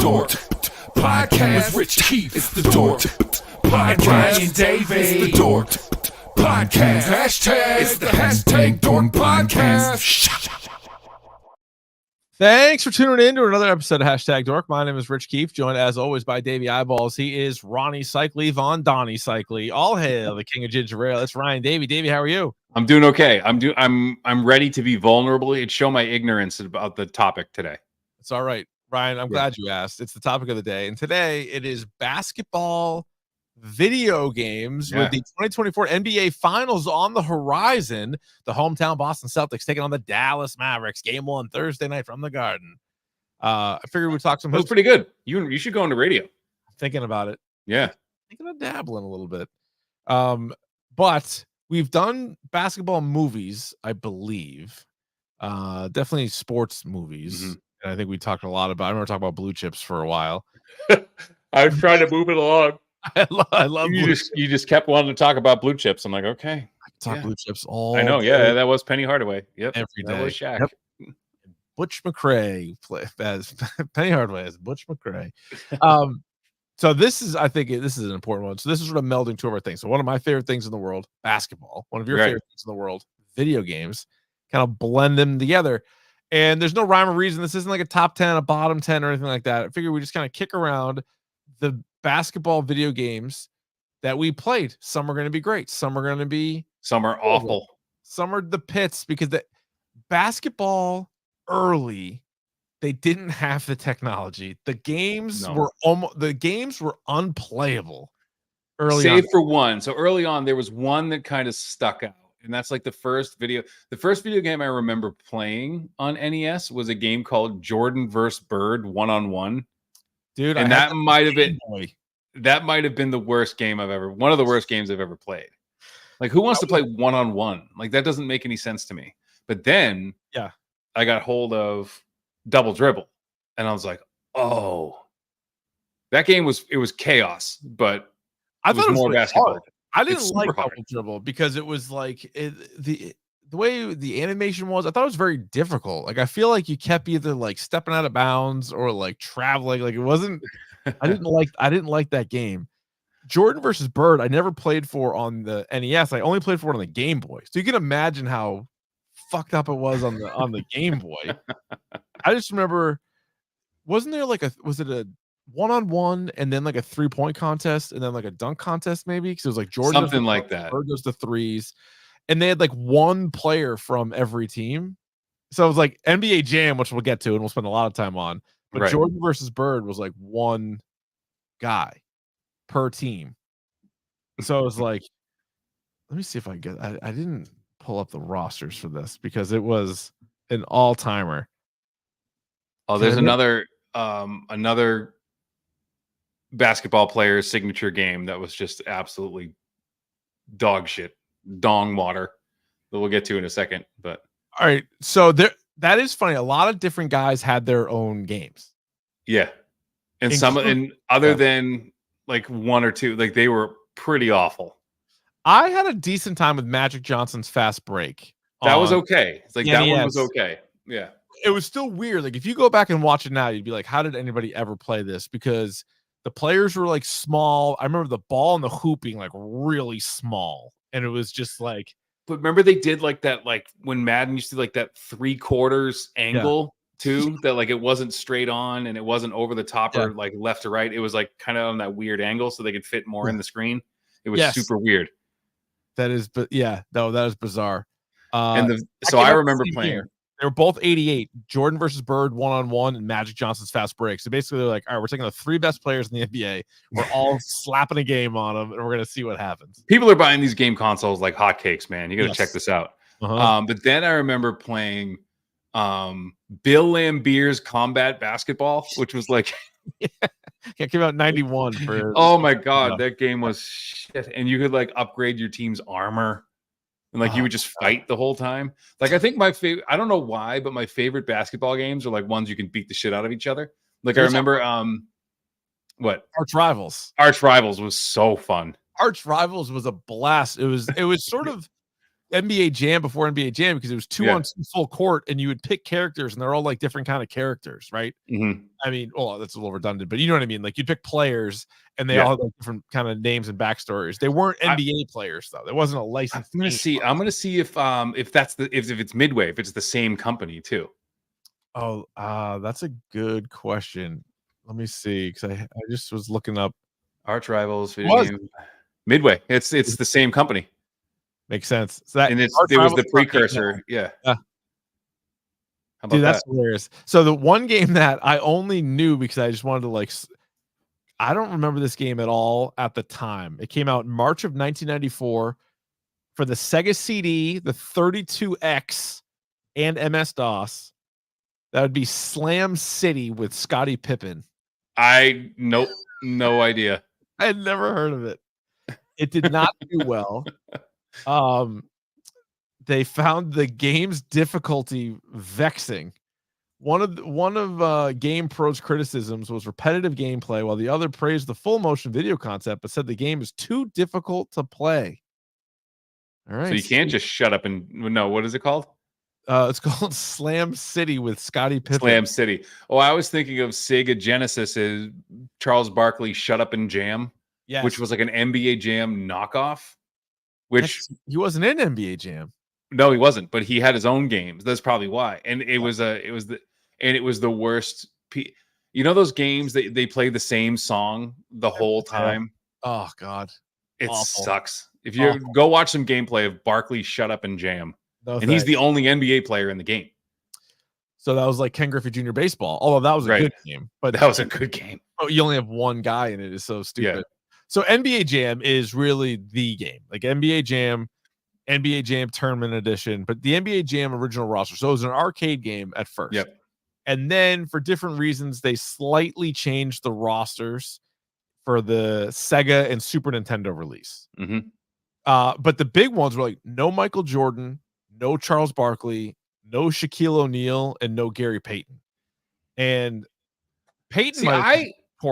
DORK Podcast with Rich Keefe. It's the DORK Podcast. Keefe Davey. It's the DORK Podcast. Hashtag. It's the hashtag DORK Podcast. Thanks for tuning in to another episode of Hashtag Dork. My name is Rich Keefe, joined as always by Davey Eyeballs. He is Ronnie Cycli von Donnie Cycli. All hail the king of ginger ale. It's Ryan Davey. Davey, how are you? I'm doing okay. I'm ready to be vulnerable and show my ignorance about the topic today. It's all right, Ryan. I'm glad you asked. It's the topic of the day, and today it is basketball video games with the 2024 NBA Finals on the horizon. The hometown Boston Celtics taking on the Dallas Mavericks. Game 1 Thursday night from the Garden. I figured we'd talk some. It was pretty good. You should go into radio. Thinking about it. Yeah, thinking of dabbling a little bit. But we've done basketball movies, I believe. Definitely sports movies. Mm-hmm. And I think we talked a lot about. I remember talking about Blue Chips for a while. I was trying to move it along. I love you just kept wanting to talk about Blue Chips. I'm like, okay, I talk Blue Chips all. I know, day. That was Penny Hardaway. Yep, every day. That was Shaq. Yep. Butch McRae play as Penny Hardaway as Butch McRae. So I think this is an important one. So this is sort of melding two of our things. So one of my favorite things in the world, basketball. One of your favorite things in the world, video games. Kind of blend them together. And there's no rhyme or reason. This isn't like a top 10, a bottom 10, or anything like that. I figured we just kind of kick around the basketball video games that we played. Some are going to be great. Some are going to be awful. Some are the pits, because the basketball early, they didn't have the technology. The games were unplayable early Save on. for one. So early on, there was one that kind of stuck out. And that's like the first video game I remember playing on NES was a game called Jordan vs. Bird 1-on-1. Dude, and that might have been the worst game one of the worst games I've ever played. Like, who wants to play 1-on-1? Like, that doesn't make any sense to me. But then I got hold of Double Dribble, and I was like, oh, that game was chaos, but I thought it was more basketball. hard. I didn't like Double Dribble because it was like the way the animation was. I thought it was very difficult. Like, I feel like you kept either like stepping out of bounds or like traveling. Like, it wasn't. I didn't like that game. Jordan versus Bird, I never played for on the NES. I only played for it on the Game Boy. So you can imagine how fucked up it was on the Game Boy. I just remember, wasn't there like was it a 1-on-1 and then like a 3-point contest and then like a dunk contest maybe? Because it was like Jordan something like that. Bird does the threes, and they had like one player from every team. So it was like NBA Jam, which we'll get to and we'll spend a lot of time on. But Jordan versus Bird was like one guy per team. So it was like, let me see if I get. I didn't pull up the rosters for this because it was an all-timer. Oh, there's another basketball player's signature game that was just absolutely dog shit, dong water, that we'll get to in a second. But all right, so that is funny. A lot of different guys had their own games. Yeah, and other than like one or two, like they were pretty awful. I had a decent time with Magic Johnson's Fast Break. That was okay. It's like that one was okay. Yeah. It was still weird. Like, if you go back and watch it now, you'd be like, how did anybody ever play this? Because the players were like small. I remember the ball and the hoop being like really small. And it was just like. But remember they did like that, like when Madden used to do like that 3/4 angle too, that like it wasn't straight on and it wasn't over the top or like left to right. It was like kind of on that weird angle so they could fit more in the screen. It was super weird. That is, but that is bizarre. So I remember playing. They were both 88. Jordan versus Bird 1-on-1 and Magic Johnson's Fast Break. So basically, they're like, all right, we're taking the 3 best players in the NBA. We're all slapping a game on them, and we're going to see what happens. People are buying these game consoles like hotcakes, man. You got to check this out. But then I remember playing Bill Lambier's Combat Basketball, which was like... It came out in 91. Oh, my God. That game was shit. And you could like upgrade your team's armor. And like you would just fight the whole time. Like, I think my favorite, I don't know why, but my favorite basketball games are like ones you can beat the shit out of each other. Like, I remember what? Arch Rivals. Arch Rivals was so fun. Arch Rivals was a blast. It was sort of NBA Jam before NBA Jam because it was 2-on-2 full court, and you would pick characters, and they're all like different kind of characters, right? I mean, oh, that's a little redundant, but you know what I mean. Like you'd pick players, and they all had like different kind of names and backstories. They weren't NBA players though. There wasn't a license. I'm gonna see if it's Midway, if it's the same company too. Oh, that's a good question. Let me see, because I just was looking up Arch Rivals video game. Midway. It's the same company. Makes sense. So that and it was the precursor. Yeah. Dude, that's hilarious. So the one game that I only knew because I just wanted to like, I don't remember this game at all at the time. It came out in March of 1994 for the Sega CD, the 32X, and MS-DOS. That would be Slam City with Scottie Pippen. No idea. I had never heard of it. It did not do well. They found the game's difficulty vexing. One of Game Pro's criticisms was repetitive gameplay, while the other praised the full motion video concept, but said the game is too difficult to play. All right. So you can't just shut up and no. What is it called? It's called Slam City with Scottie Pippen. Slam City. Oh, I was thinking of Sega Genesis' Charles Barkley Shut Up and Jam, which was like an NBA Jam knockoff. Which he wasn't in NBA Jam. No, he wasn't, but he had his own games. That's probably why. And it was the worst. You know those games that they play the same song the whole time? Oh God, it sucks. If you go watch some gameplay of Barkley Shut Up and Jam, and he's the only NBA player in the game. So that was like Ken Griffey Jr. baseball. Although that was a good game, but that was a good game. Oh, you only have one guy in it. Is so stupid. Yeah. So NBA Jam is really the game, like NBA Jam Tournament Edition, but the NBA Jam original roster. So it was an arcade game at first. Yep. And then for different reasons, they slightly changed the rosters for the Sega and Super Nintendo release. But the big ones were like no Michael Jordan, no Charles Barkley, no Shaquille O'Neal, and no Gary Payton. And Payton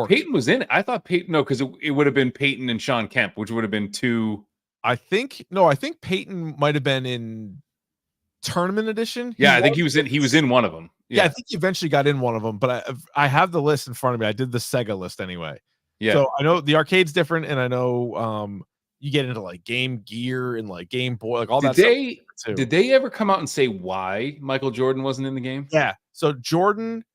Peyton was in it. I thought Peyton, no, because it would have been Peyton and Sean Kemp, which would have been two. I think Peyton might have been in Tournament Edition. I think he was in one of them. Yeah, I think he eventually got in one of them, but I have the list in front of me. I did the Sega list anyway. Yeah. So I know the arcade's different, and I know you get into like Game Gear and like Game Boy, like all that stuff. Did they ever come out and say why Michael Jordan wasn't in the game? Yeah. So Jordan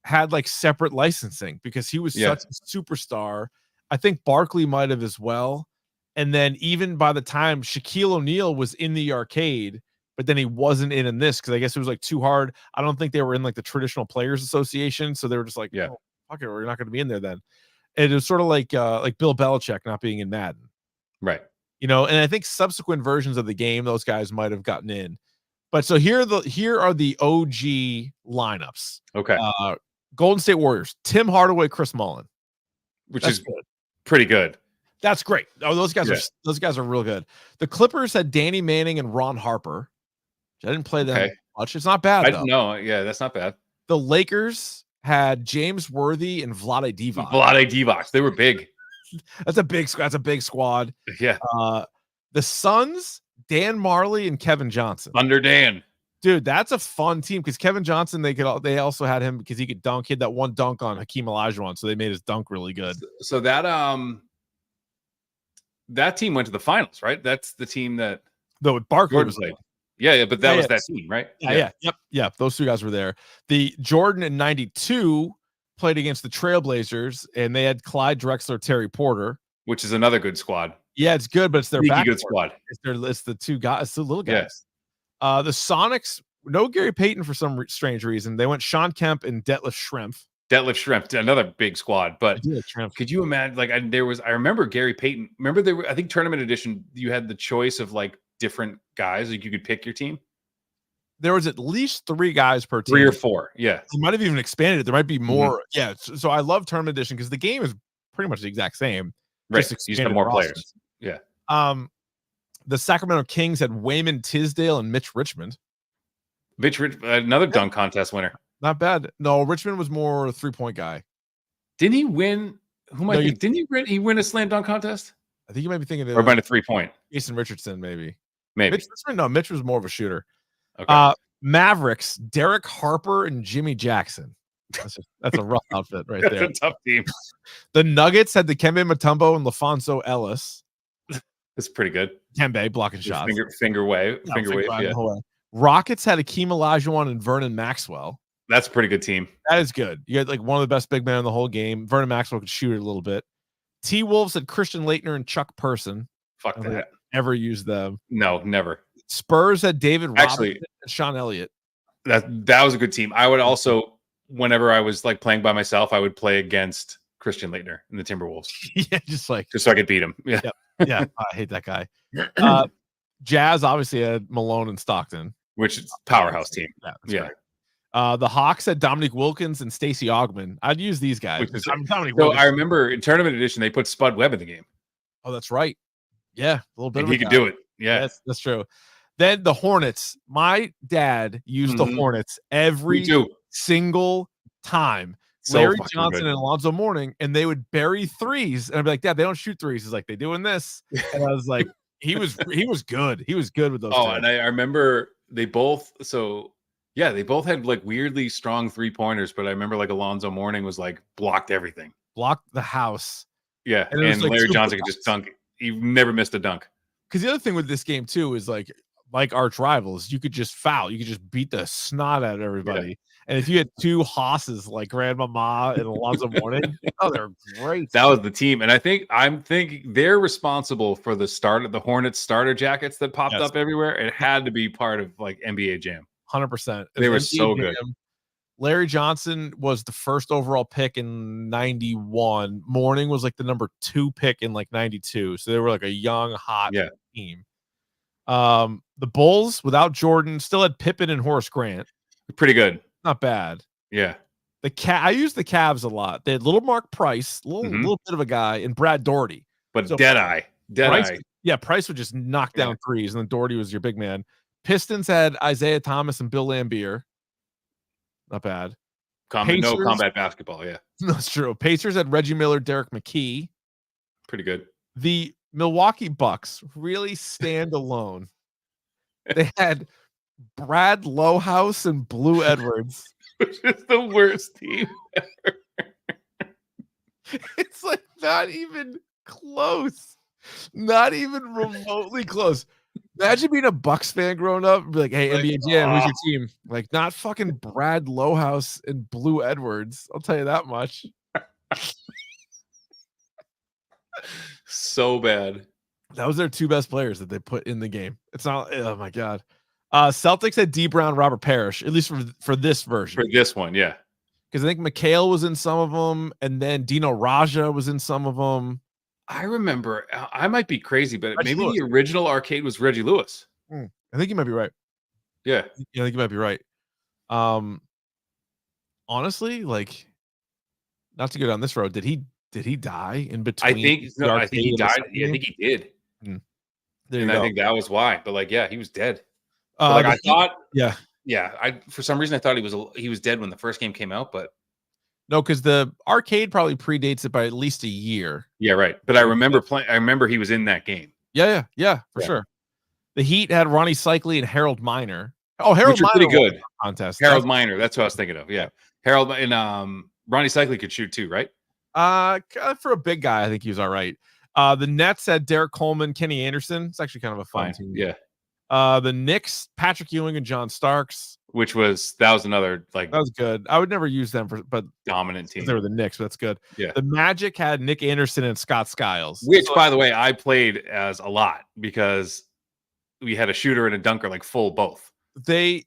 had like separate licensing because he was such a superstar. I think Barkley might have as well. And then even by the time Shaquille O'Neal was in the arcade, but then he wasn't in this because I guess it was like too hard. I don't think they were in like the traditional players association. So they were just like, oh, fuck it, we're not going to be in there then. And it was sort of like Bill Belichick not being in Madden. Right. You know, and I think subsequent versions of the game, those guys might have gotten in. But so here are the OG lineups. Okay. Golden State Warriors, Tim Hardaway, Chris Mullin. Which is good. Pretty good. That's great. Oh, those guys are real good. The Clippers had Danny Manning and Ron Harper. I didn't play them much. It's not bad though. No, that's not bad. The Lakers had James Worthy and Vlade Divac. They were big. That's a big squad. Yeah. The Suns, Dan Marley and Kevin Johnson. Under Dan. Dude, that's a fun team because Kevin Johnson, they also had him because he could dunk. He had that one dunk on Hakeem Olajuwon, so they made his dunk really good. So that team went to the finals, right? That's the team that Barkley was played. Yeah, but that was that team, right? Yep. Those two guys were there. The Jordan in '92 played against the Trailblazers, and they had Clyde Drexler, Terry Porter, which is another good squad. Yeah, it's good, but it's their good squad. It's the two guys, it's the little guys. Yeah. The Sonics, no Gary Payton for some strange reason. They went Sean Kemp and Detlef Schrempf. Another big squad. But could you imagine? Like, I remember Gary Payton. Remember I think Tournament Edition, you had the choice of like different guys. Like you could pick your team. There was at least 3 guys per team. 3 or 4. Yeah. They might have even expanded it. There might be more. Mm-hmm. Yeah. So I love Tournament Edition because the game is pretty much the exact same. Right. Just you have more players. Yeah. The Sacramento Kings had Wayman Tisdale and Mitch Richmond. Another dunk contest winner. Not bad. No, Richmond was more a 3-point guy. Didn't he win? Didn't he win a slam dunk contest? I think you might be thinking of or about a 3-point. Jason Richardson, maybe. Maybe. Mitch was more of a shooter. Okay. Mavericks, Derek Harper and Jimmy Jackson. That's a rough outfit right there. That's a tough team. The Nuggets had Dikembe Mutombo and LaFonso Ellis. That's pretty good. Dikembe blocking shots. Finger wave. Yeah. Rockets had Akeem Olajuwon and Vernon Maxwell. That's a pretty good team. That is good. You had like one of the best big men in the whole game. Vernon Maxwell could shoot it a little bit. T-Wolves had Christian Laettner and Chuck Person. Fuck that. Never used them. No, never. Spurs had David Robinson and Sean Elliott. That was a good team. I would also, whenever I was like playing by myself, I would play against Christian Laettner in the Timberwolves. Yeah, just so I could beat him. Yeah. Yep. Yeah. I hate that guy. Jazz obviously had Malone and Stockton. Which is powerhouse team. Yeah. The Hawks had Dominique Wilkins and Stacey Augmon. I'd use these guys. I remember in tournament edition, they put Spud Webb in the game. Oh, that's right. Yeah. A little bit. And he could do it. Yeah. That's true. Then the Hornets. My dad used the Hornets every single time. Larry Johnson and Alonzo Mourning, and they would bury threes. And I'd be like, Dad, they don't shoot threes. He's like, they doing this. And I was like, he was good. He was good with those. Oh, and I remember they both had like weirdly strong 3-pointers, but I remember like Alonzo Mourning was like blocked everything. Blocked the house. Yeah. And Larry Johnson could just dunk. He never missed a dunk. Because the other thing with this game too is like arch rivals, you could just foul. You could just beat the snot out of everybody. Yeah. And if you had two hosses like Grandmama and Alonzo Mourning, they're great. That was the team. And I'm thinking they're responsible for the start of the Hornets starter jackets that popped up everywhere. It had to be part of like NBA Jam. 100%. They were so good. Larry Johnson was the first overall pick in 91. Mourning was like the number 2 pick in like 92. So they were like a young, hot team. The Bulls without Jordan still had Pippen and Horace Grant. Pretty good. Not bad. Yeah. I used the Cavs a lot. They had little Mark Price, little bit of a guy, and Brad Daugherty. But so Deadeye. Yeah, Price would just knock down threes, and then Daugherty was your big man. Pistons had Isaiah Thomas and Bill Laimbeer. Not bad. No combat basketball, yeah. That's true. Pacers had Reggie Miller, Derek McKee. Pretty good. The Milwaukee Bucks really stand alone. They had Brad Lowhouse and Blue Edwards. Which is the worst team ever. It's like not even close. Not even remotely close. Imagine being a Bucks fan growing up and be like, hey, NBA Jam, who's your team? Like, not fucking Brad Lowhouse and Blue Edwards. I'll tell you that much. So bad. That was their 2 best players that they put in the game. It's not, oh my God. Celtics had D Brown, Robert Parrish, at least for this version. For this one, yeah. Because I think McHale was in some of them, and then Dino Raja was in some of them. I remember, I might be crazy, but Reggie maybe Lewis. The original arcade was Reggie Lewis. I think you might be right. Yeah. I think you might be right. Honestly, like, not to go down this road, did he die in between? I think he died. Yeah, I think he did. I think that was why. But like, yeah, he was dead. I thought, for some reason I thought he was dead when the first game came out, but no, because the arcade probably predates it by at least a year. Yeah, right. But I remember playing. I remember he was in that game. Yeah, for sure. The Heat had Ronnie Cycli and Harold Miner. Oh, Harold Miner, pretty good contest. Harold Miner, that's what I was thinking of. Yeah, Harold and Ronnie Cycli could shoot too, right? For a big guy, I think he was all right. The Nets had Derek Coleman, Kenny Anderson. It's actually kind of a fun team. Yeah. The Knicks, Patrick Ewing and John Starks. That was another like that was good. I would never use them but dominant team. They were the Knicks, but that's good. Yeah. The Magic had Nick Anderson and Scott Skiles. Which, by the way, I played as a lot because we had a shooter and a dunker, like full both. They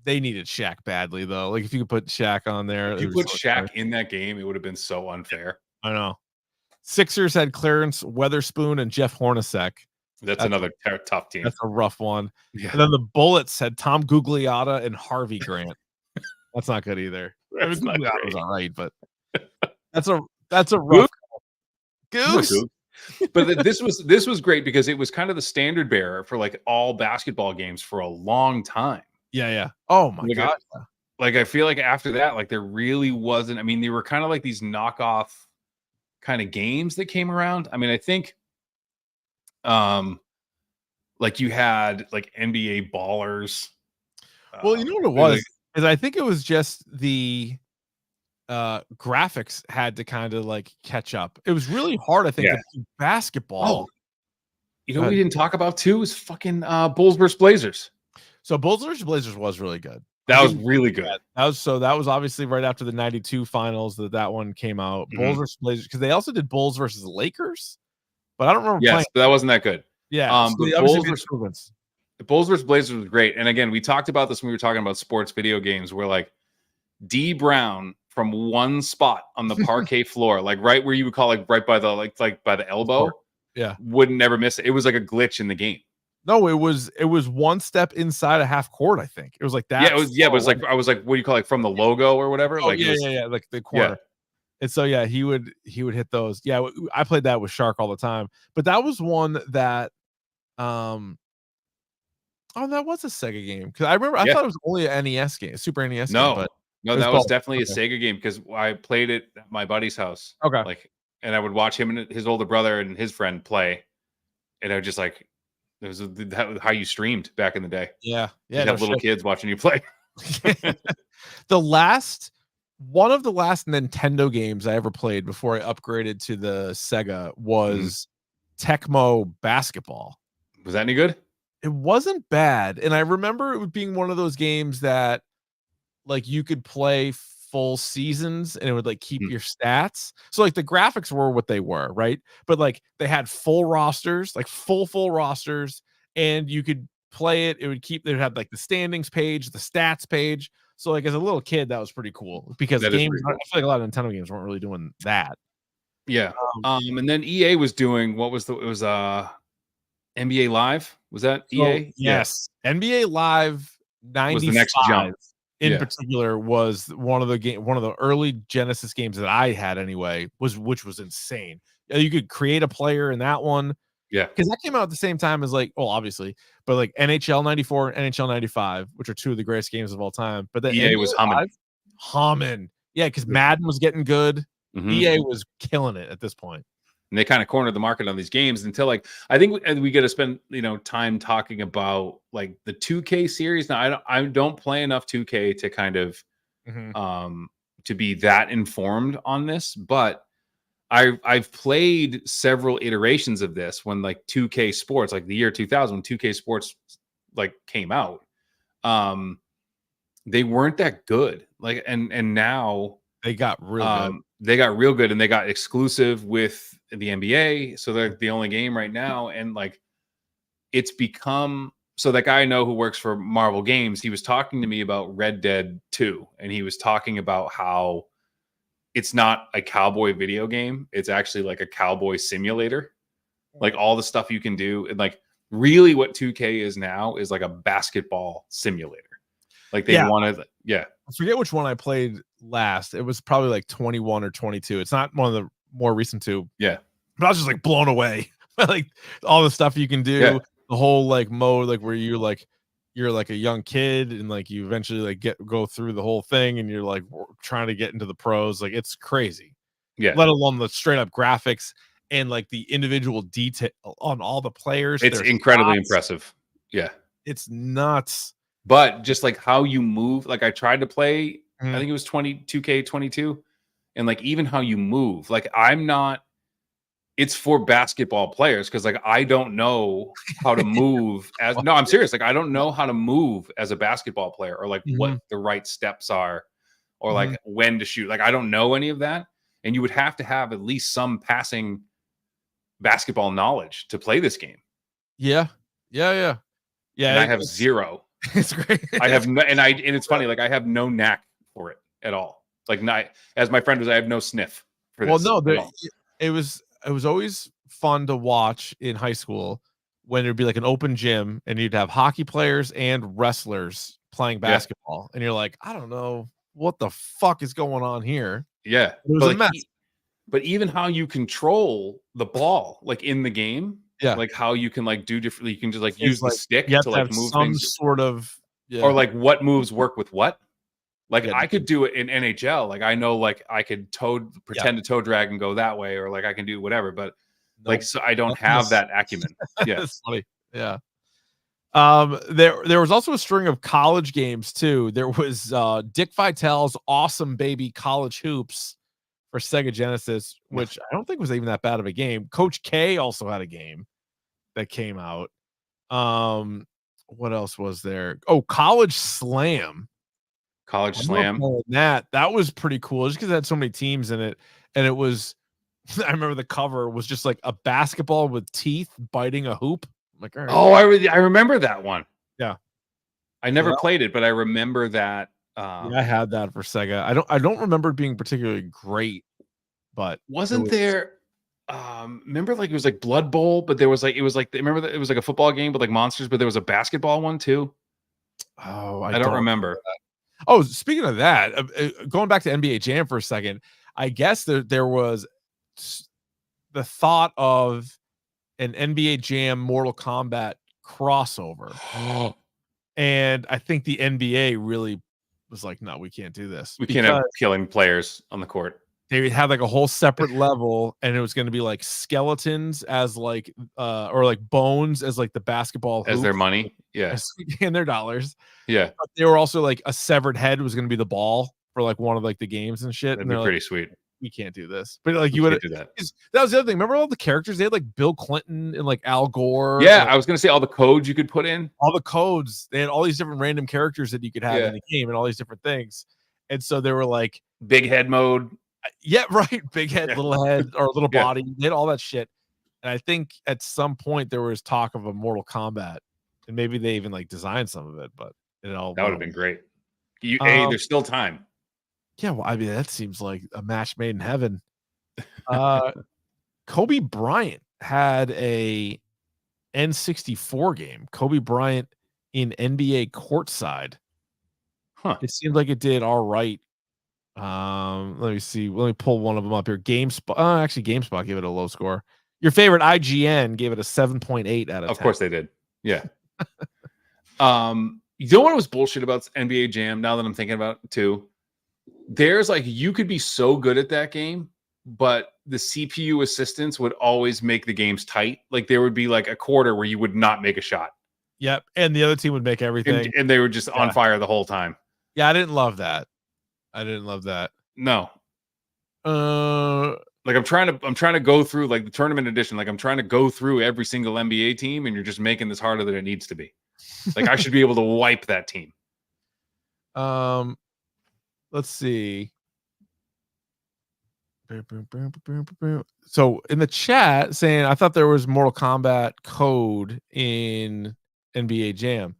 needed Shaq badly though. Like if you could put Shaq on there. If you put Shaq in that game, it would have been so unfair. I know. Sixers had Clarence Weatherspoon and Jeff Hornacek. That's another tough team. That's a rough one. Yeah. And then the Bullets had Tom Gugliotta and Harvey Grant. That's not good either. Gugliotta was all right, but that's a rough Goose. But this was great because it was kind of the standard bearer for like all basketball games for a long time. Yeah. Oh my God. Like I feel like after that, like there really wasn't. I mean, they were kind of like these knockoff kind of games that came around. I mean, I think Like you had like NBA ballers. Well, you know what it was? Is I think it was just the graphics had to kind of like catch up. It was really hard, I think, to do basketball. Oh, you know what we didn't talk about too is fucking Bulls vs Blazers. So Bulls vs Blazers was really good. That was really good. That was obviously right after the 92 finals that one came out. Bulls vs Blazers, because they also did Bulls versus Lakers, but I don't remember playing. But that wasn't that good. Yeah, so the Bulls versus Blazers was great. And again, we talked about this when we were talking about sports video games, where like D Brown from one spot on the parquet floor, like right where you would call like right by the like by the elbow, would never miss it. It was like a glitch in the game. No, it was one step inside a half court. I think it was like that. Yeah, it was. Yeah, but it was like I was like, what do you call it, like from the logo or whatever? Oh, like yeah, like the corner. Yeah. And so he would hit those. Yeah, I played that with Shark all the time. But that was one that oh, that was a Sega game, because I remember I thought it was only an NES game, Super NES game. But no, that was definitely a Sega game, because I played it at my buddy's house. Okay, like, and I would watch him and his older brother and his friend play, and I was just like, it was how you streamed back in the day. Yeah, you have little kids watching you play. One of the last Nintendo games I ever played before I upgraded to the Sega was Tecmo Basketball. Was that any good? It wasn't bad. And I remember it being one of those games that like you could play full seasons and it would like keep your stats. So like the graphics were what they were, right? But like they had full rosters, like full rosters, and you could play it. It would keep, they would have like the standings page, the stats page. So like as a little kid, that was pretty cool, because games, cool. I feel like a lot of Nintendo games weren't really doing that. Yeah. And then EA was doing, it was NBA Live. Was that EA? Yes. NBA Live 95 was the next jump. In particular was one of the early Genesis games that I had anyway, which was insane. You could create a player in that one. Yeah. Because that came out at the same time as like, well, obviously, but like NHL 94 and NHL 95, which are two of the greatest games of all time. But the EA was humming. Yeah, because Madden was getting good. EA was killing it at this point. And they kind of cornered the market on these games until like, I think we got to spend, time talking about like the 2K series. Now I don't play enough 2K to kind of to be that informed on this, but I've played several iterations of this when like 2K Sports, like the year 2000, when 2K Sports like came out. They weren't that good. Like and now they got real good. They got real good, and they got exclusive with the NBA. So they're the only game right now. And like, it's become, so that guy I know who works for Marvel Games, he was talking to me about Red Dead 2. And he was talking about how it's not a cowboy video game. It's actually like a cowboy simulator. Like all the stuff you can do. And like really what 2K is now is like a basketball simulator. Like they wanted, I forget which one I played last. It was probably like 21 or 22. It's not one of the more recent two. Yeah. But I was just like blown away. Like all the stuff you can do, the whole like mode, like where you're like a young kid and like you eventually like go through the whole thing and you're like trying to get into the pros. Like it's crazy. Yeah. Let alone the straight up graphics and like the individual detail on all the players. It's incredibly impressive. Yeah. It's nuts. But just like how you move, like I tried to play, I think it was 2K22, and like even how you move, like it's for basketball players, because like I don't know how to move no, I'm serious. Like I don't know how to move as a basketball player, or like what the right steps are, or like when to shoot. Like I don't know any of that. And you would have to have at least some passing basketball knowledge to play this game. Yeah. And I have zero. It's great. I have no, and it's funny, like I have no knack for it at all. Like as my friend was, I have no sniff for this. Well, no, it was always fun to watch in high school when there'd be like an open gym and you'd have hockey players and wrestlers playing basketball, and you're like, I don't know what the fuck is going on here. Yeah, it was a mess. But even how you control the ball, like in the game. Yeah, like how you can like do differently. You can just like use the stick to like move some things, sort of, or like what moves work with what. Like I could do it in NHL. Like I know, like I could pretend to toe drag and go that way, or like I can do whatever. But like, so I don't have that acumen. Yeah, it's funny. Yeah, There was also a string of college games too. There was Dick Vitale's Awesome Baby College Hoops for Sega Genesis, which I don't think was even that bad of a game. Coach K also had a game that came out. What else was there? Oh, College Slam. College Slam. That was pretty cool just because it had so many teams in it. And it was, I remember the cover was just like a basketball with teeth biting a hoop. I'm like, all right. Oh, I remember that one. Yeah. I never played it, but I remember that. Yeah, I had that for Sega. I don't remember it being particularly great, but wasn't there remember like it was like Blood Bowl, but there was like remember that it was like a football game with like monsters, but there was a basketball one too. Oh, I don't remember. Oh, speaking of that, going back to NBA Jam for a second, I guess there was the thought of an NBA Jam Mortal Kombat crossover. And I think the NBA really was like, no, we can't do this. We can't have killing players on the court. They had like a whole separate level, and it was going to be like skeletons as like or like bones as like the basketball as their money, yeah, and their dollars, yeah. But they were also like a severed head was going to be the ball for like one of like the games and shit. That'd and be they're pretty like, sweet. We can't do this, but like you would do that. That was the other thing. Remember all the characters they had, like Bill Clinton and like Al Gore. Yeah, like, I was gonna say all the codes you could put in. All the codes. They had all these different random characters that you could have in the game, and all these different things. And so they were like big head mode. Yeah, right. Big head, little head, or little body. They had all that shit. And I think at some point there was talk of a Mortal Kombat, and maybe they even like designed some of it, but it all that would have been great. Hey, there's still time. Yeah, well, I mean, that seems like a match made in heaven. Kobe Bryant had a N64 game. Kobe Bryant in NBA Courtside. It seemed like it did all right. Let me see. Let me pull one of them up here. GameSpot. Actually, GameSpot gave it a low score. Your favorite IGN gave it a 7.8 out of 10. Of course they did. Yeah. You know what was bullshit about NBA Jam? Now that I'm thinking about it too, there's like you could be so good at that game, but the CPU assistance would always make the games tight. Like there would be like a quarter where you would not make a shot. Yep, and the other team would make everything, and they were just on fire the whole time. Yeah, I didn't love that. No. Like I'm trying to go through like the tournament edition. Like I'm trying to go through every single NBA team, and you're just making this harder than it needs to be. Like I should be able to wipe that team. Let's see. So in the chat saying I thought there was Mortal Kombat code in NBA Jam.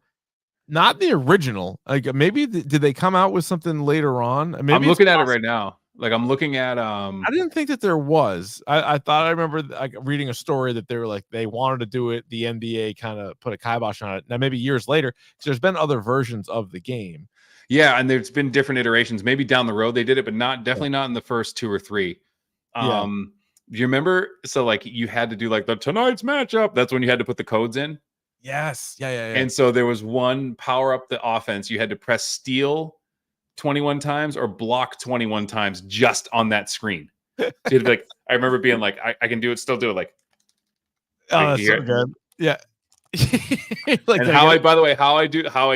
Not the original. Like maybe did they come out with something later on? Maybe I'm looking at it right now. Like I'm looking at I didn't think that there was. I thought I remember like reading a story that they were like they wanted to do it. The NBA kind of put a kibosh on it. Now maybe years later, because there's been other versions of the game. Yeah, and there's been different iterations. Maybe down the road they did it, but definitely not in the first 2 or 3. Do you remember? So like you had to do like the tonight's matchup. That's when you had to put the codes in. Yes. Yeah. And so there was one power up the offense. You had to press steal 21 times or block 21 times just on that screen. So you'd be like, I remember being like, I can do it, still do it. Like, oh, that's so good. Yeah. Like, and how I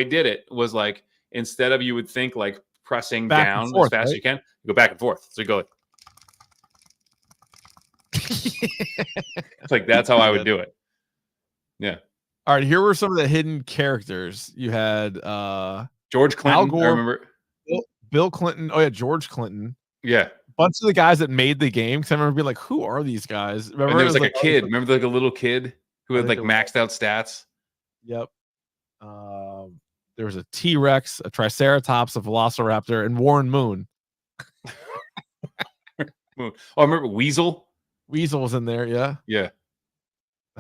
did it was like, instead of you would think like pressing back down forth, as fast as you can, you go back and forth. So you go like, it's like that's how I would do it. Yeah. All right, here were some of the hidden characters. You had George Clinton. Al Gore, I remember Bill Clinton. Oh yeah, George Clinton. Yeah. Bunch of the guys that made the game. Because I remember being like, who are these guys? Remember and there was like a kid. Remember like a little kid who had like maxed out stats? Yep. There was a T-Rex, a Triceratops, a Velociraptor, and Warren Moon. Oh, I remember Weasel. Weasel was in there, yeah. Yeah.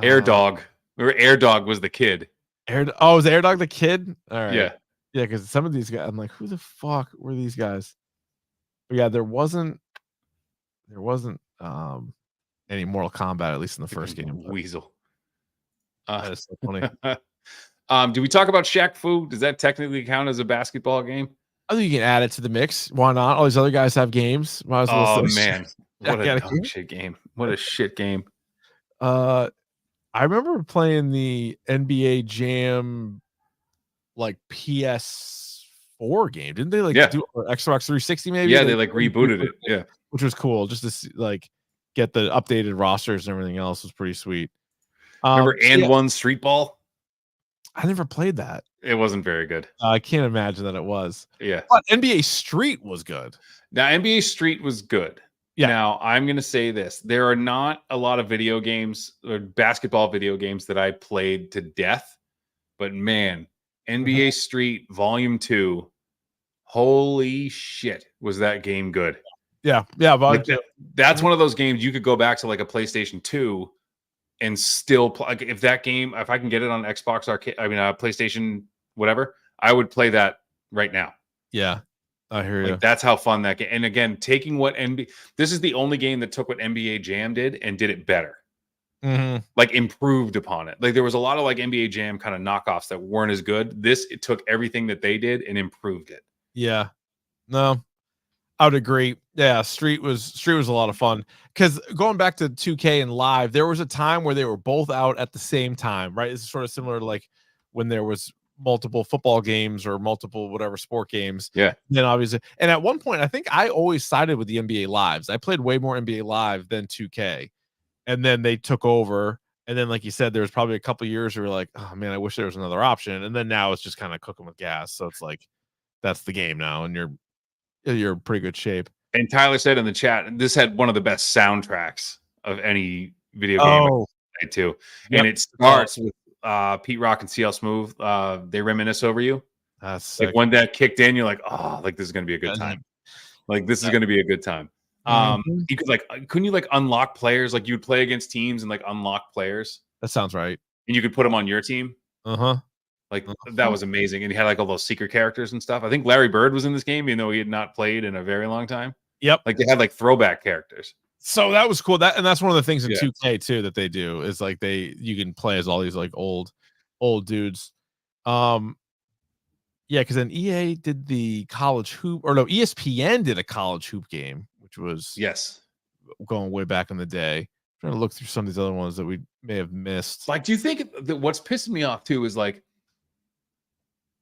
Air Dog. Remember Air Dog was the kid. Was Air Dog the kid? All right. Yeah. Yeah, because some of these guys, I'm like, who the fuck were these guys? But yeah, there wasn't any Mortal Kombat, at least in the first game. Weasel. That is so funny. Do we talk about Shaq Fu? Does that technically count as a basketball game? I think you can add it to the mix. Why not? All these other guys have games. Might as well man. What a shit game. What a shit game. I remember playing the NBA Jam like PS4 game. Didn't they like do Xbox 360 maybe? Yeah, they like rebooted it. Yeah. Which was cool just to see, like get the updated rosters and everything else was pretty sweet. Remember One Street Ball? I never played that. It wasn't very good. I can't imagine that it was. Yeah. But NBA Street was good. Now, NBA Street was good. Yeah. Now, I'm going to say this. There are not a lot of video games or basketball video games that I played to death. But man, NBA Street Volume 2, holy shit, was that game good. Yeah. Yeah. Like that's one of those games you could go back to like a PlayStation 2 and still play. Like if that game, if I can get it on Xbox Arcade, PlayStation, whatever, I would play that right now. Yeah, I hear you. That's how fun that game. And again, taking what this is the only game that took what NBA Jam did and did it better. Like improved upon it. Like there was a lot of like NBA Jam kind of knockoffs that weren't as good. It took everything that they did and improved it. Yeah, no, I would agree. Yeah, Street was a lot of fun because going back to 2K and Live, there was a time where they were both out at the same time, right? It's sort of similar to like when there was multiple football games or multiple whatever sport games. Yeah. Then obviously, and at one point, I think I always sided with the NBA Lives. I played way more NBA Live than 2K, and then they took over. And then, like you said, there was probably a couple years where you're like, oh man, I wish there was another option. And then now it's just kind of cooking with gas. So it's like that's the game now, and you're in pretty good shape. And Tyler said in the chat, this had one of the best soundtracks of any video game too. Yep. And it starts with Pete Rock and CL Smooth. They Reminisce Over You. That's sick. Like when that kicked in, you're like, oh, like this is gonna be a good time. Like this is gonna be a good time. You could couldn't you like unlock players? Like you'd play against teams and like unlock players. That sounds right. And you could put them on your team. Like that was amazing. And he had like all those secret characters and stuff. I think Larry Bird was in this game, even though he had not played in a very long time. Yep. Like they had like throwback characters. So that was cool. That's one of the things in 2K too that they do is like you can play as all these like old dudes. Yeah, because then EA did the college hoop, or no, ESPN did a college hoop game, which was going way back in the day. I'm trying to look through some of these other ones that we may have missed. Like, do you think that what's pissing me off too is like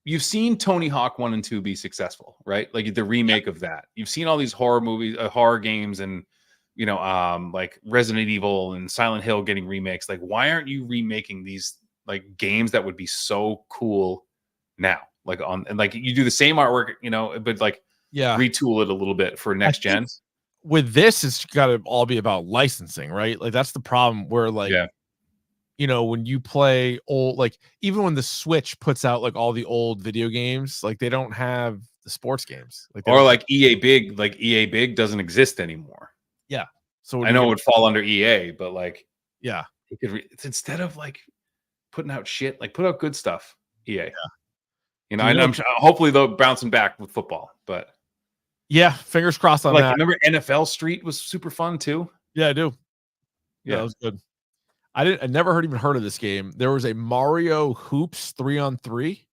you've seen Tony Hawk 1 and 2 be successful, right? Like the remake of that. You've seen all these horror movies, horror games, and like Resident Evil and Silent Hill getting remakes. Like, why aren't you remaking these like games that would be so cool now? Like and like you do the same artwork, but like retool it a little bit for next gen. With this, it's got to all be about licensing, right? Like that's the problem where like when you play old, like even when the Switch puts out like all the old video games, like they don't have the sports games, like EA Big doesn't exist anymore. Yeah, so I know it would fall under EA, but like it could instead of like putting out shit, like put out good stuff. EA, I'm sure, hopefully they'll bouncing back with football, but fingers crossed on that. Remember NFL Street was super fun too. Yeah, I do. Yeah, that was good. I never even heard of this game. There was a Mario Hoops 3-on-3.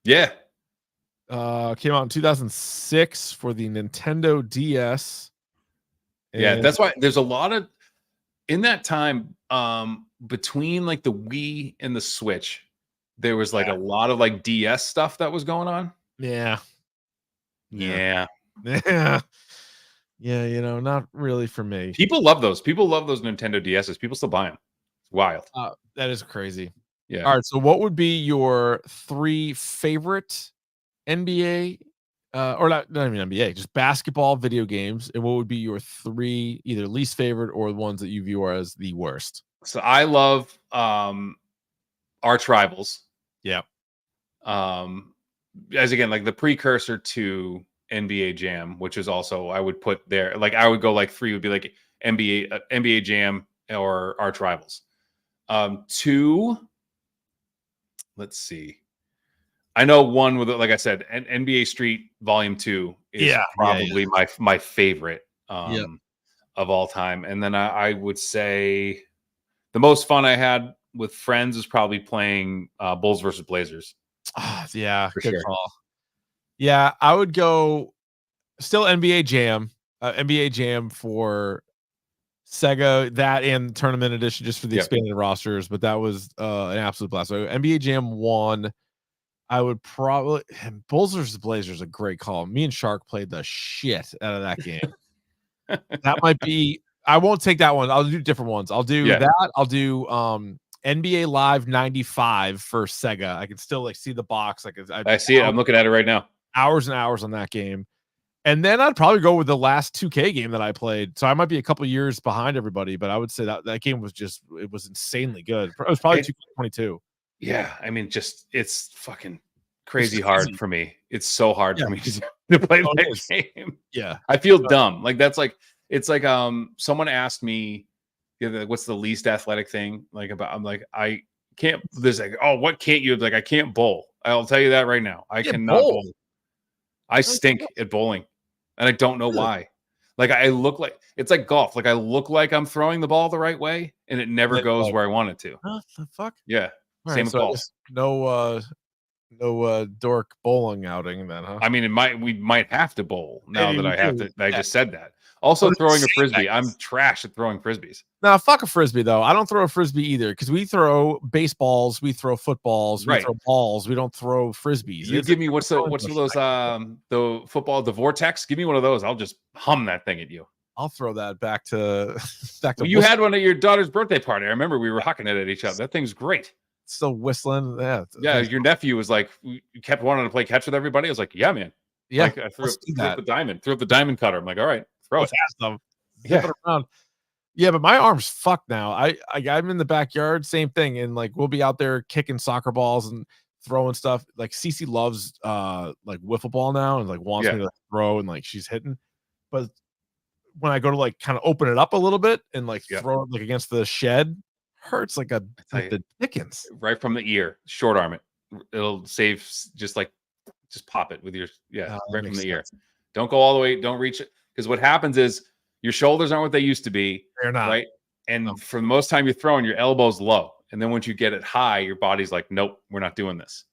Yeah. Came out in 2006 for the Nintendo DS. And that's why there's a lot of in that time between like the Wii and the Switch, there was like a lot of like DS stuff that was going on. Yeah. Yeah. Yeah, not really for me. People love those. People love those Nintendo DSs. People still buy them. It's wild. That is crazy. Yeah. All right. So, what would be your 3 favorite NBA, or not even NBA, just basketball video games, and what would be your 3 either least favorite or the ones that you view as the worst? So, I love Arch Rivals. Yeah. As again, like the precursor to NBA Jam, which is also I would put there. Like I would go like 3 would be like NBA Jam or Arch Rivals. 2, let's see. I know 1 with, like I said, NBA Street Volume 2 is probably my favorite of all time. And then I would say the most fun I had with friends is probably playing Bulls versus Blazers. Yeah, for good sure. call. Yeah, I would go still NBA Jam. NBA Jam for Sega, that and Tournament Edition just for the expanded rosters, but that was an absolute blast. So NBA Jam 1, I would probably Bulls vs. Blazers, a great call. Me and Shark played the shit out of that game. That might be. I won't take that one. I'll do different ones. I'll do that. I'll do NBA Live 95 for Sega. I can still see the box. I see it. I'm looking at it right now. Hours and hours on that game. And then I'd probably go with the last 2K game that I played. So I might be a couple years behind everybody, but I would say that game was it was insanely good. It was probably 2K22. Yeah, I mean, it's fucking crazy hard for me. It's so hard for me to play that game. Yeah, I feel dumb. It's like someone asked me, what's the least athletic thing? I'm like, I can't. There's what can't you? I can't bowl. I'll tell you that right now. I cannot bowl. I stink at bowling, and I don't know why. I look like it's like golf. I look like I'm throwing the ball the right way, and it never goes where I want it to. What the fuck? Yeah. Same with golf. No dork bowling outing then, huh? I mean, we might have to bowl now that I have to. I just said that. Also, throwing a frisbee. I'm trash at throwing frisbees. Now, fuck a frisbee though. I don't throw a frisbee either because we throw baseballs, we throw footballs, we throw balls. We don't throw frisbees. You give me what's those the football, the vortex? Give me one of those. I'll just hum that thing at you. I'll throw that back to. Well, you had one at your daughter's birthday party. I remember we were hucking it at each other. That thing's great. Still whistling. Yeah. Your nephew was like, you kept wanting to play catch with everybody. I was like, yeah, man. Yeah. I threw up the diamond. Threw up the diamond cutter. I'm like, all right, throw it. It around. Yeah, but my arm's fucked now. I'm in the backyard, same thing, and we'll be out there kicking soccer balls and throwing stuff. Cece loves wiffle ball now and wants me to throw and she's hitting. But when I go to kind of open it up a little bit and throw it against the shed, hurts the dickens. Right from the ear, short arm it. It'll save just pop it with your right from the ear. Don't go all the way. Don't reach it because what happens is your shoulders aren't what they used to be. They're not right. And for the most time you're throwing, your elbow's low, and then once you get it high, your body's like, nope, we're not doing this.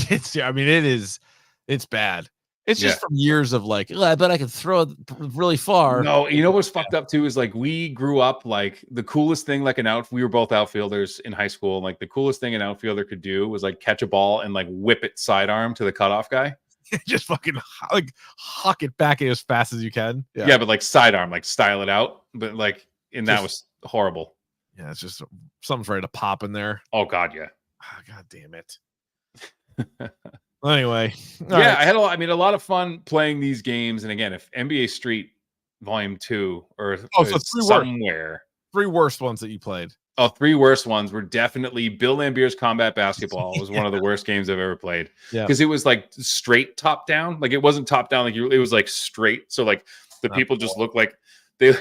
It's bad. It's just from years of I bet I could throw it really far. No, you know what's fucked up too is we grew up the coolest thing we were both outfielders in high school. The coolest thing an outfielder could do was catch a ball and whip it sidearm to the cutoff guy. Just fucking huck it back as fast as you can. Yeah, but sidearm, style it out. But that was horrible. Yeah, it's just something's ready to pop in there. Oh God, yeah. Oh, God damn it. Anyway, right. I had a lot of fun playing these games. And again, if NBA Street Volume 2 or somewhere, 3 worst ones that you played. Oh, 3 worst ones were definitely Bill Lambier's Combat Basketball was one of the worst games I've ever played. Yeah, because it was straight top down. It wasn't top down. It was straight. So the people just look like they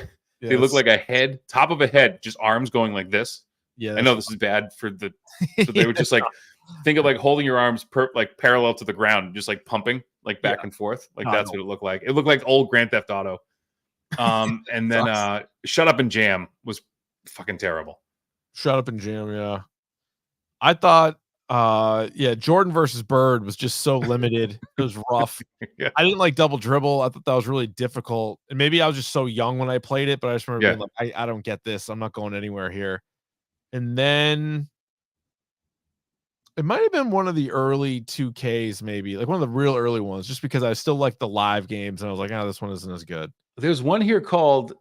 look like a head, top of a head, just arms going like this. Yeah, I know this is bad for the. So they were just think of holding your arms parallel to the ground, just pumping back and forth. That's what it looked like. It looked like old Grand Theft Auto. And then Shut Up and Jam was fucking terrible. Shut Up and Jam, yeah. I thought Jordan versus Bird was just so limited. It was rough. Yeah. I didn't like Double Dribble. I thought that was really difficult. And maybe I was just so young when I played it, but I just remember being I don't get this. I'm not going anywhere here. And then it might have been one of the early 2Ks, maybe one of the real early ones, just because I still like the live games. And I was like, this one isn't as good. There's one here called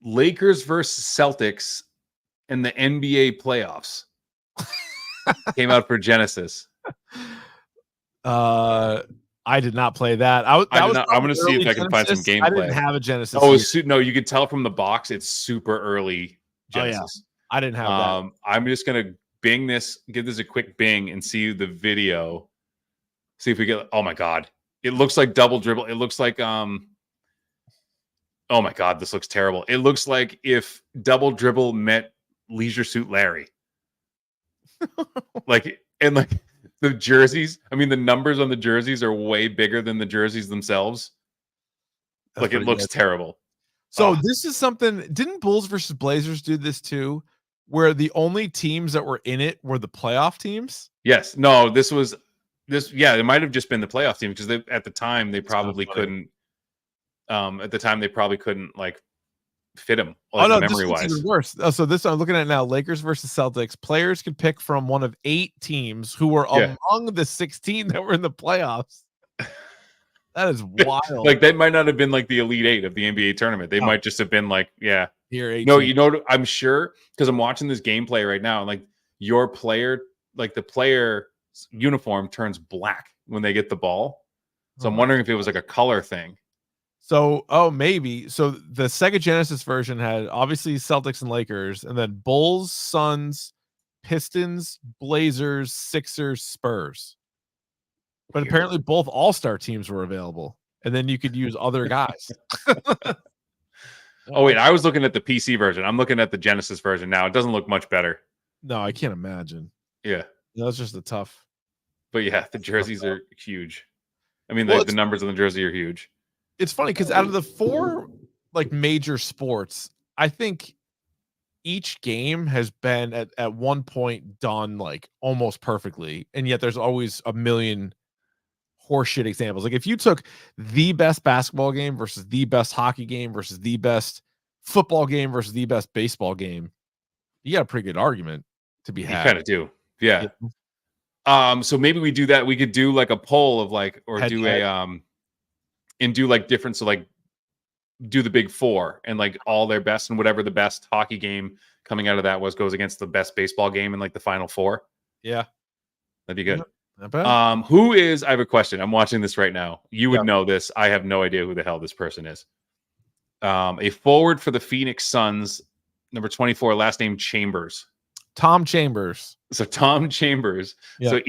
Lakers versus Celtics in the NBA playoffs. Came out for Genesis. I did not play that. I'm going to see if I can find some gameplay. I didn't have a Genesis. Oh, no, you could tell from the box. It's super early Genesis. I didn't have that. I'm just going to Bing this, give this a quick Bing and see the video. See if we get, oh my God. It looks like Double Dribble. It looks like, oh my God, this looks terrible. It looks like if Double Dribble met Leisure Suit Larry. The jerseys, the numbers on the jerseys are way bigger than the jerseys themselves. It looks terrible. So this is something, didn't Bulls versus Blazers do this too? Where the only teams that were in it were the playoff teams? Yes. No, it might have just been the playoff team because at the time they probably couldn't fit him. Like, memory wise, this is even worse. So this I'm looking at now: Lakers versus Celtics. Players can pick from one of 8 teams who were among the 16 that were in the playoffs. That is wild. Like, they might not have been like the Elite 8 of the NBA tournament. They might just have been like, here. 18. No, you know, I'm sure, because I'm watching this gameplay right now, and like your player, like the player uniform turns black when they get the ball. So I'm wondering if it was like a color thing. So, maybe. So the Sega Genesis version had obviously Celtics and Lakers, and then Bulls, Suns, Pistons, Blazers, Sixers, Spurs. But apparently both all-star teams were available, and then you could use other guys. Oh, wait, I was looking at the PC version. I'm looking at the Genesis version now. It doesn't look much better. No, I can't imagine. Yeah. That's just a tough. But yeah, the jerseys are huge. I mean, the numbers on the jersey are huge. It's funny because out of the 4 like major sports, I think each game has been at one point done like almost perfectly, and yet there's always a million horseshit examples. Like if you took the best basketball game versus the best hockey game versus the best football game versus the best baseball game, you got a pretty good argument to be had. You kind of do. Yeah. So maybe we do that. We could do like a poll of like, or Head do and do like different. So like do the big 4 and like all their best, and whatever the best hockey game coming out of that goes against the best baseball game in like the final 4. Yeah. That'd be good. Not bad. Who is, I have a question. I'm watching this right now. You would know this. I have no idea who the hell this person is. A forward for the Phoenix Suns, number 24, last name Chambers. Tom Chambers. So Tom Chambers. Yeah. So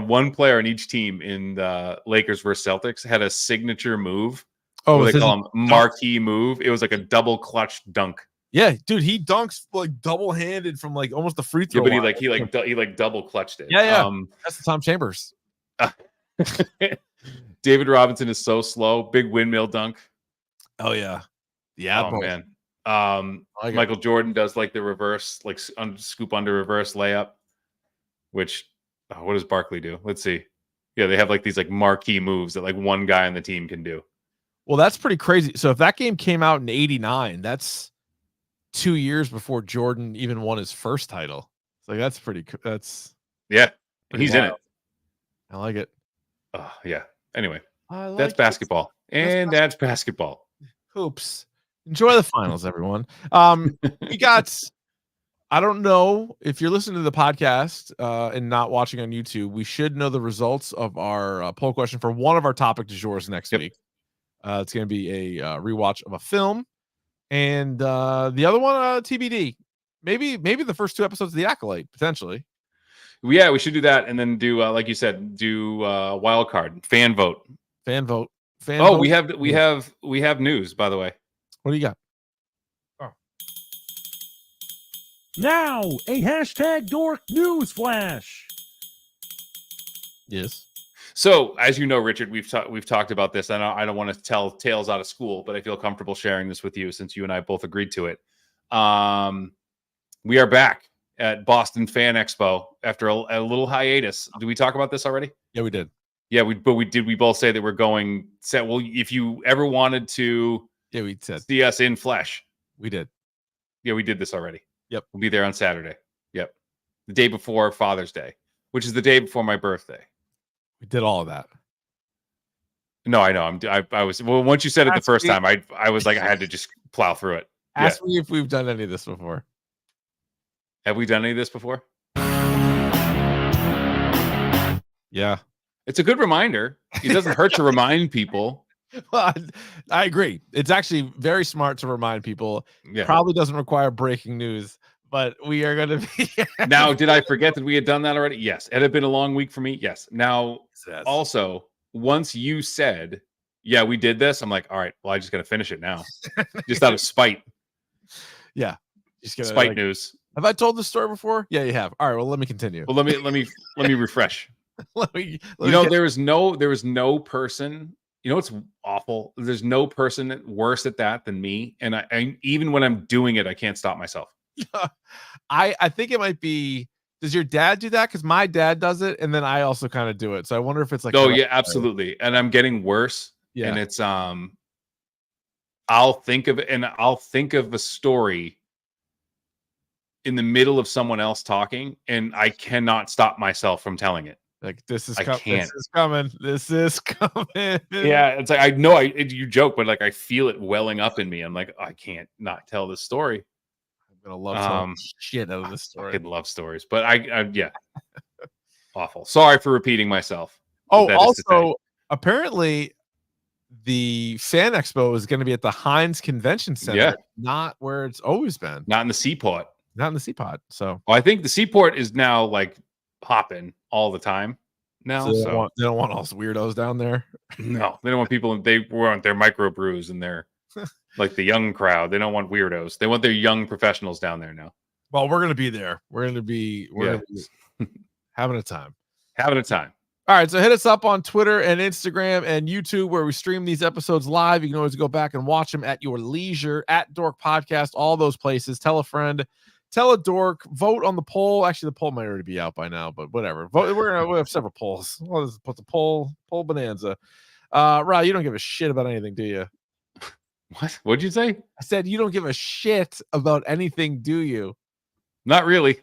one player on each team in the Lakers versus Celtics had a signature move. Oh, they call them marquee move. It was like a double clutch dunk. Yeah, dude, he dunks like double-handed from like almost the free throw. Yeah, but he double clutched it. Yeah. That's the Tom Chambers. David Robinson is so slow. Big windmill dunk. Oh yeah. Yeah. Oh man. Michael Jordan does like the reverse, like scoop under reverse layup. Which, what does Barkley do? Let's see. Yeah, they have like these like marquee moves that like one guy on the team can do. Well, that's pretty crazy. So if that game came out in '89, that's 2 years before Jordan even won his first title. So that's pretty. He's wild. In it. I like it. Yeah. Anyway, that's basketball, that's basketball. Hoops. Enjoy the finals, everyone. We got. I don't know if you're listening to the podcast and not watching on YouTube. We should know the results of our poll question for one of our topic du jours next week. It's going to be a rewatch of a film. And the other one, TBD. Maybe the first 2 episodes of The Acolyte, potentially. Yeah, we should do that, and then do like you said, do wild card fan vote. Vote. We have news, by the way. What do you got? Oh. Now a hashtag dork news flash. Yes. So, as you know, Richard, we've talked about this. I don't want to tell tales out of school, but I feel comfortable sharing this with you since you and I both agreed to it. We are back at Boston Fan Expo after a little hiatus. Did we talk about this already? Yeah, we did. Yeah, we both say that we're going. Well, if you ever wanted to, we said see us in flesh, we did. Yeah, we did this already. Yep, we'll be there on Saturday. Yep, the day before Father's Day, which is the day before my birthday. We did all of that. No, I know. I was once you said it the first time, I was like I had to just plow through it. Ask me if we've done any of this before. Have we done any of this before? Yeah. It's a good reminder. It doesn't hurt to remind people. Well, I agree. It's actually very smart to remind people. Yeah. Probably doesn't require breaking news, but we are going to be. Now, did I forget that we had done that already? Yes. It had been a long week for me. Yes. Now, also, once you said, yeah, we did this, I'm like, all right, well, I just got to finish it now. Just out of spite. Yeah. Just gonna, spite news. Have I told this story before? Yeah, you have. All right. Well, let me continue. Well, let me refresh. There was no person. You know what's awful? There's no person worse at that than me. And I even when I'm doing it, I can't stop myself. I think it might be. Does your dad do that? Because my dad does it, and then I also kind of do it. So I wonder if it's like. Oh yeah, absolutely. And I'm getting worse. Yeah. And it's I'll think of it, and I'll think of a story in the middle of someone else talking, and I cannot stop myself from telling it. Like this is I this can't. is coming. This is coming. Yeah, it's like I know you joke, but like I feel it welling up in me. I'm like, I can't not tell this story. I'm gonna love telling shit out of this story. I fucking love stories, but I yeah, awful. Sorry for repeating myself. Oh, also, apparently, the Fan Expo is going to be at the Heinz Convention Center, not where it's always been. Not in the Seaport. Not in the Seaport. So, well, I think the Seaport is now like hopping all the time now. So they don't want all those weirdos down there. No, they don't want people. They want their microbrews and their like the young crowd. They don't want weirdos. They want their young professionals down there now. Well, we're going to be there. We're going to be having a time. Having a time. All right, so hit us up on Twitter and Instagram and YouTube where we stream these episodes live. You can always go back and watch them at your leisure at Dork Podcast, all those places. Tell a friend, tell a dork, vote on the poll. Actually, the poll might already be out by now, but whatever. Vote. We have several polls. We'll just put the poll bonanza. Rob, you don't give a shit about anything, do you? What'd you say? I said you don't give a shit about anything, do you? Not really.